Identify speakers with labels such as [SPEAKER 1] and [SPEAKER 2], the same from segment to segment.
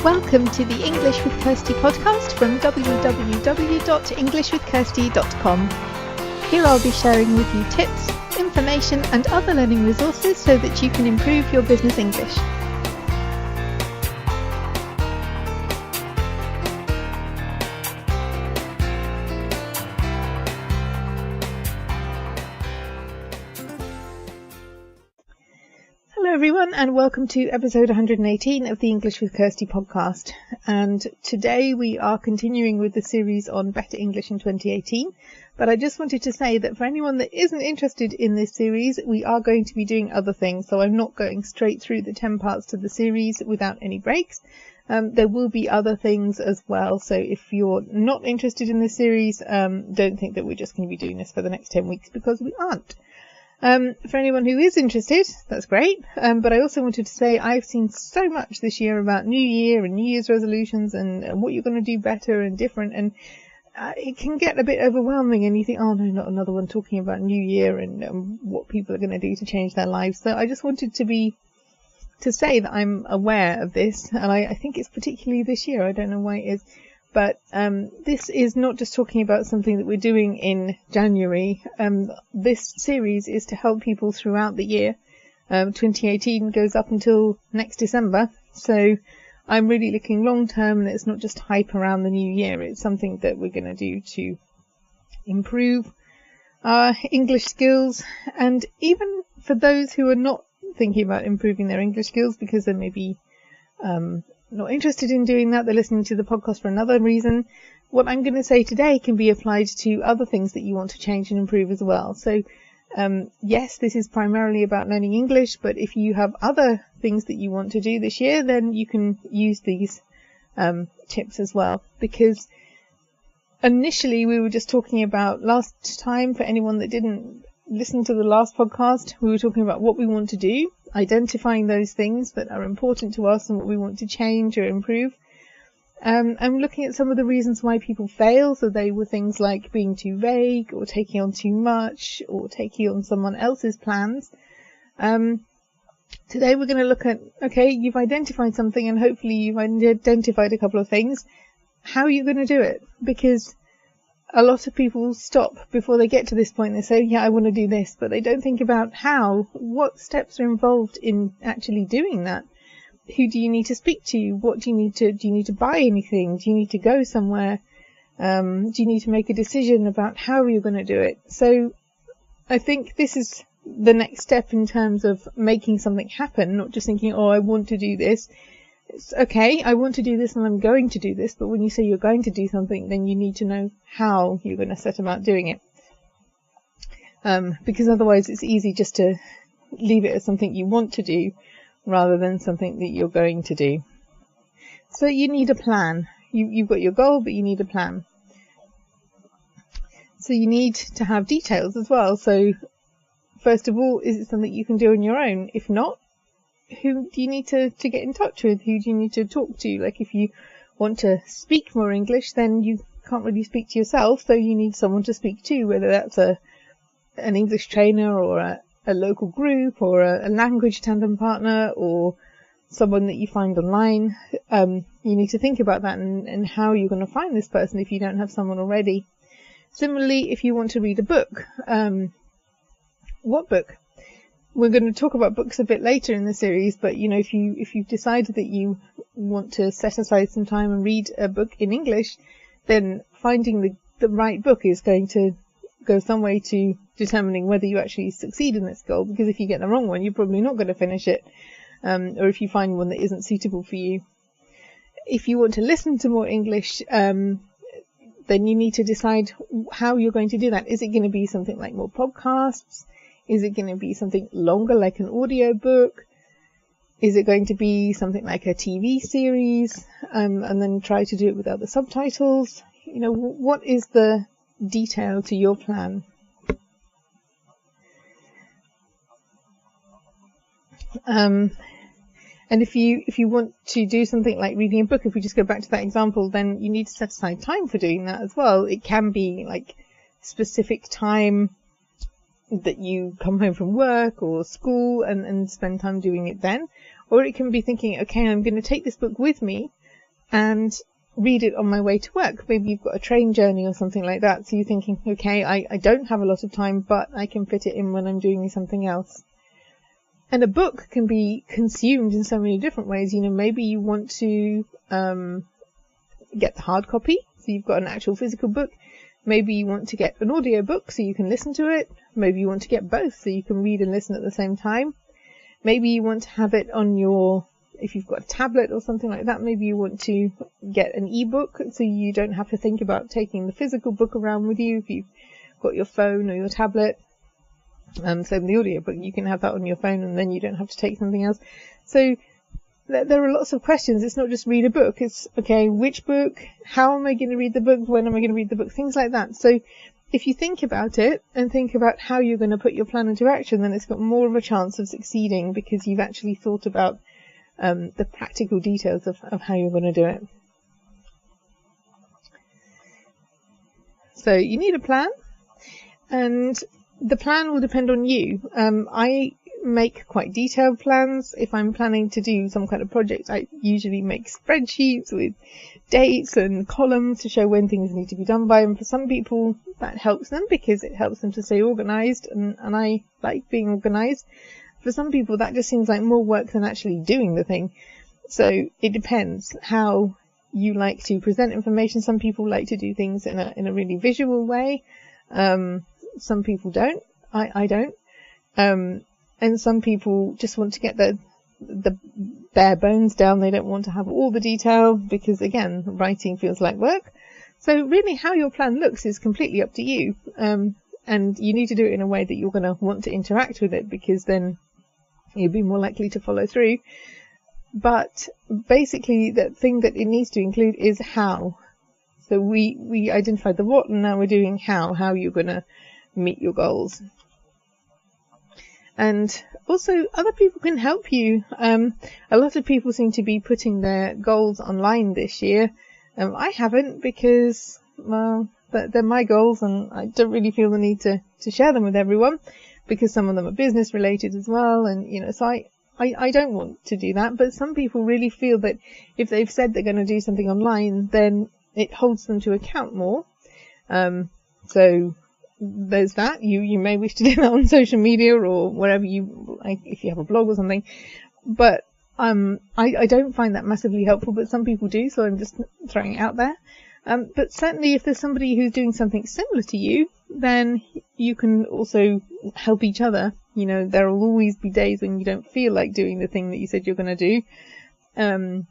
[SPEAKER 1] Welcome to the English with Kirsty podcast from www.englishwithkirsty.com. Here I'll be sharing with you tips, information and other learning resources so that you can improve your business English. Hello everyone and welcome to episode 118 of the English with Kirsty podcast. And today we are continuing with the series on Better English in 2018. But I just wanted to say that for anyone that isn't interested in this series, we are going to be doing other things. So I'm not going straight through the 10 parts to the series without any breaks. There will be other things as well. So if you're not interested in this series, don't think that we're just going to be doing this for the next 10 weeks because we aren't. For anyone who is interested, that's great. But I also wanted to say I've seen so much this year about New Year and New Year's resolutions and what you're going to do better and different. And it can get a bit overwhelming and you think, oh no, not another one talking about New Year and what people are going to do to change their lives. So I just wanted to say that I'm aware of this. And I think it's particularly this year. I don't know why it is. But this is not just talking about something that we're doing in January. This series is to help people throughout the year. 2018 goes up until next December. So I'm really looking long term, and it's not just hype around the new year. It's something that we're going to do to improve our English skills. And even for those who are not thinking about improving their English skills because they may be not interested in doing that, they're listening to the podcast for another reason, what I'm going to say today can be applied to other things that you want to change and improve as well. So yes, this is primarily about learning English, but if you have other things that you want to do this year, then you can use these tips as well. Because initially we were just talking about last time, for anyone that didn't listen to the last podcast, we were talking about what we want to do, identifying those things that are important to us and what we want to change or improve. I'm looking at some of the reasons why people fail. So they were things like being too vague or taking on too much or taking on someone else's plans. Today we're going to look at, okay, you've identified something and hopefully you've identified a couple of things. How are you going to do it? Because a lot of people stop before they get to this point. They say, yeah, I want to do this, but they don't think about how, what steps are involved in actually doing that. Who do you need to speak to? What do you need to buy anything? Do you need to go somewhere? Do you need to make a decision about how you're going to do it? So I think this is the next step in terms of making something happen, not just thinking, oh, I want to do this. It's okay, I want to do this and I'm going to do this, but when you say you're going to do something, then you need to know how you're going to set about doing it. Because otherwise it's easy just to leave it as something you want to do rather than something that you're going to do. So you need a plan. You've got your goal, but you need a plan. So you need to have details as well. So first of all, is it something you can do on your own? If not, who do you need to get in touch with? Who do you need to talk to? Like if you want to speak more English, then you can't really speak to yourself, so you need someone to speak to, whether that's an English trainer or a local group or a language tandem partner or someone that you find online. You need to think about that and how you're going to find this person if you don't have someone already. Similarly, if you want to read a book, what book? We're going to talk about books a bit later in the series, but you know, if you've decided that you want to set aside some time and read a book in English, then finding the right book is going to go some way to determining whether you actually succeed in this goal, because if you get the wrong one, you're probably not going to finish it, or if you find one that isn't suitable for you. If you want to listen to more English, then you need to decide how you're going to do that. Is it going to be something like more podcasts? Is it going to be something longer like an audio book? Is it going to be something like a TV series, and then try to do it without the subtitles? You know, what is the detail to your plan? And if you want to do something like reading a book, if we just go back to that example, then you need to set aside time for doing that as well. It can be like specific time that you come home from work or school and spend time doing it then. Or it can be thinking, okay, I'm going to take this book with me and read it on my way to work. Maybe you've got a train journey or something like that, so you're thinking, okay, I don't have a lot of time, but I can fit it in when I'm doing something else. And a book can be consumed in so many different ways. Maybe you want to get the hard copy, so you've got an actual physical book. Maybe you want to get an audio book so you can listen to it. Maybe you want to get both so you can read and listen at the same time. Maybe you want to have it on if you've got a tablet or something like that, maybe you want to get an ebook so you don't have to think about taking the physical book around with you if you've got your phone or your tablet. So in the audiobook, you can have that on your phone and then you don't have to take something else. So there are lots of questions. It's not just read a book. It's, okay, which book? How am I going to read the book? When am I going to read the book? Things like that. So if you think about it and think about how you're going to put your plan into action, then it's got more of a chance of succeeding because you've actually thought about the practical details of how you're going to do it. So you need a plan, and the plan will depend on you. I make quite detailed plans. If I'm planning to do some kind of project, I usually make spreadsheets with dates and columns to show when things need to be done by. And for some people, that helps them because it helps them to stay organized, and I like being organized. For some people, that just seems like more work than actually doing the thing. So it depends how you like to present information. Some people like to do things in a really visual way. Some people don't. I don't. And some people just want to get the bare bones down. They don't want to have all the detail because, again, writing feels like work. So really how your plan looks is completely up to you. And you need to do it in a way that you're going to want to interact with it, because then you'll be more likely to follow through. But basically the thing that it needs to include is how. So we identified the what, and now we're doing how you're going to meet your goals. And also other people can help you. A lot of people seem to be putting their goals online this year. I haven't, because, well, they're my goals and I don't really feel the need to share them with everyone, because some of them are business related as well. And, so I don't want to do that. But some people really feel that if they've said they're going to do something online, then it holds them to account more. So there's that. You may wish to do that on social media or wherever if you have a blog or something. But I don't find that massively helpful, but some people do, so I'm just throwing it out there. But certainly if there's somebody who's doing something similar to you, then you can also help each other. There will always be days when you don't feel like doing the thing that you said you're going to do,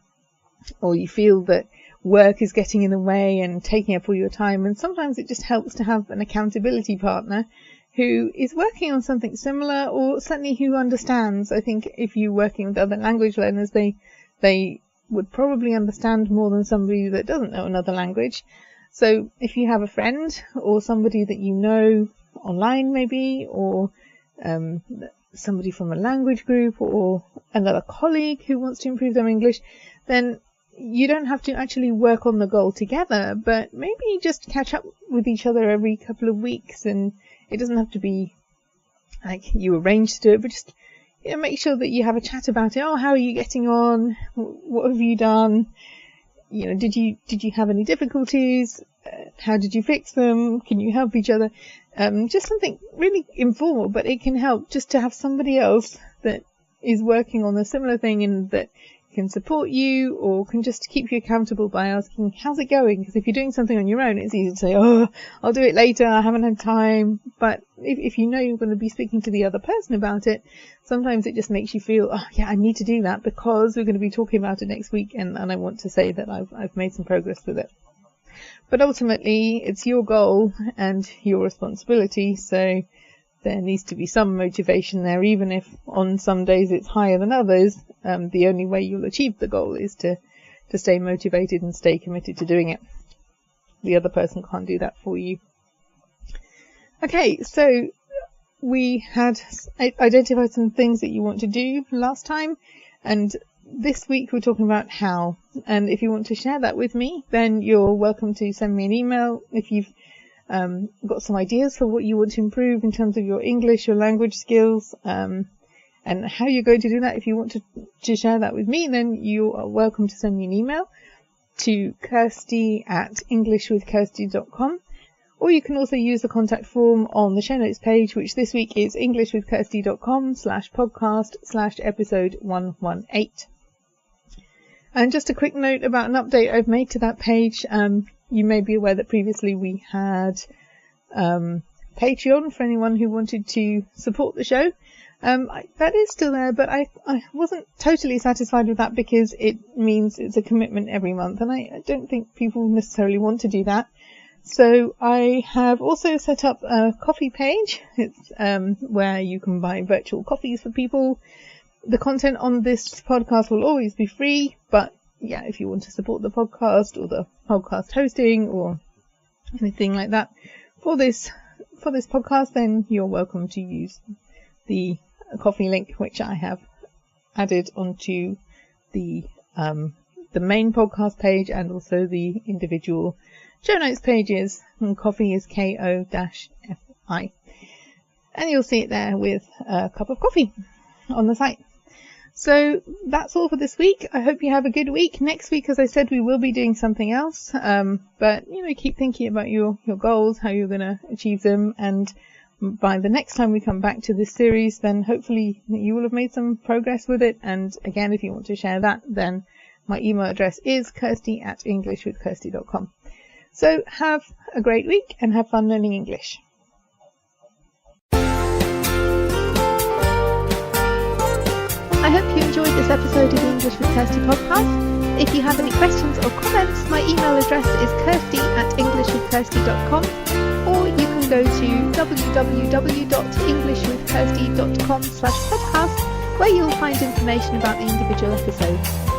[SPEAKER 1] or you feel that work is getting in the way and taking up all your time. And sometimes it just helps to have an accountability partner who is working on something similar, or certainly who understands. I think if you're working with other language learners, they would probably understand more than somebody that doesn't know another language. So if you have a friend or somebody that you know online maybe, or somebody from a language group, or another colleague who wants to improve their English, then you don't have to actually work on the goal together, but maybe just catch up with each other every couple of weeks. And it doesn't have to be like you arrange to do it, but just make sure that you have a chat about it. Oh, how are you getting on? What have you done? Did you have any difficulties? How did you fix them? Can you help each other? Just something really informal, but it can help just to have somebody else that is working on a similar thing and that can support you, or can just keep you accountable by asking, how's it going? Because if you're doing something on your own, it's easy to say, oh, I'll do it later, I haven't had time. But if you know you're going to be speaking to the other person about it, sometimes it just makes you feel, oh yeah, I need to do that because we're going to be talking about it next week, and I want to say that I've made some progress with it. But ultimately, it's your goal and your responsibility, so there needs to be some motivation there, even if on some days it's higher than others. The only way you'll achieve the goal is to stay motivated and stay committed to doing it. The other person can't do that for you. Okay, so we had identified some things that you want to do last time, and this week we're talking about how. And if you want to share that with me, then you're welcome to send me an email if you've got some ideas for what you want to improve in terms of your English, your language skills, and how you're going to do that. If you want to share that with me, then you are welcome to send me an email. to kirsty@englishwithkirsty.com, or you can also use the contact form on the show notes page, which this week is englishwithkirsty.com/podcast/episode 118. And just a quick note about an update I've made to that page. You may be aware that previously we had Patreon for anyone who wanted to support the show. That is still there, but I wasn't totally satisfied with that because it means it's a commitment every month, and I don't think people necessarily want to do that. So I have also set up a coffee page. It's where you can buy virtual coffees for people. The content on this podcast will always be free, but yeah, if you want to support the podcast or the podcast hosting or anything like that for this podcast, then you're welcome to use the coffee link, which I have added onto the main podcast page and also the individual show notes pages. And coffee is KO-FI. And you'll see it there with a cup of coffee on the site. So that's all for this week. I hope you have a good week. Next week, as I said, we will be doing something else. But, keep thinking about your goals, how you're going to achieve them. And by the next time we come back to this series, then hopefully you will have made some progress with it. And again, if you want to share that, then my email address is kirsty@englishwithkirsty.com. So have a great week and have fun learning English. I hope you enjoyed this episode of the English with Kirsty podcast. If you have any questions or comments, my email address is kirsty@englishwithkirsty.com, or you can go to www.englishwithkirsty.com/podcast, where you'll find information about the individual episodes.